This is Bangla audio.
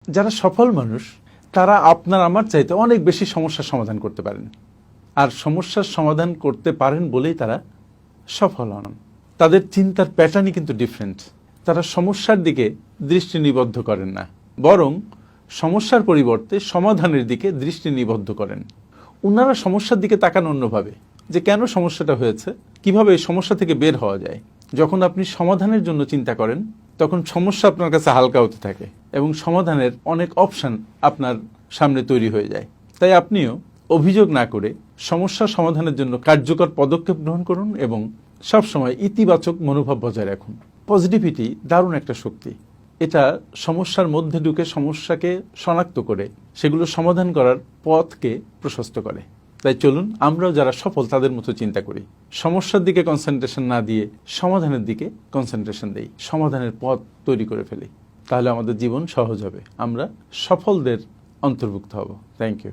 যারা সফল মানুষ তারা আপনার আমার চাইতে অনেক বেশি সমস্যার সমাধান করতে পারেন, আর সমস্যার সমাধান করতে পারেন বলেই তারা সফল হন। তাদের চিন্তার প্যাটার্নই কিন্তু ডিফারেন্ট। তারা সমস্যার দিকে দৃষ্টি নিবদ্ধ করেন না, বরং সমস্যার পরিবর্তে সমাধানের দিকে দৃষ্টি নিবদ্ধ করেন। ওনারা সমস্যার দিকে তাকান অন্যভাবে, যে কেন সমস্যাটা হয়েছে, কিভাবে এই সমস্যা থেকে বের হওয়া যায়। যখন আপনি সমাধানের জন্য চিন্তা করেন তখন সমস্যা আপনার কাছে হালকা হতে থাকে এবং সমাধানের অনেক অপশন আপনার সামনে তৈরি হয়ে যায়। তাই আপনিও অভিযোগ না করে সমস্যা সমাধানের জন্য কার্যকর পদক্ষেপ গ্রহণ করুন এবং সবসময় ইতিবাচক মনোভাব বজায় রাখুন। পজিটিভিটি দারুণ একটা শক্তি। এটা সমস্যার মধ্যে ঢুকে সমস্যাকে শনাক্ত করে সেগুলো সমাধান করার পথকে প্রশস্ত করে। তাই চলুন আমরাও যারা সফল তাদের মতো চিন্তা করি, সমস্যার দিকে কনসেন্ট্রেশন না দিয়ে সমাধানের দিকে কনসেন্ট্রেশন দেই, সমাধানের পথ তৈরি করে ফেলি। তাহলে আমাদের জীবন সহজ হবে, আমরা সফলদের অন্তর্ভুক্ত হব। Thank you.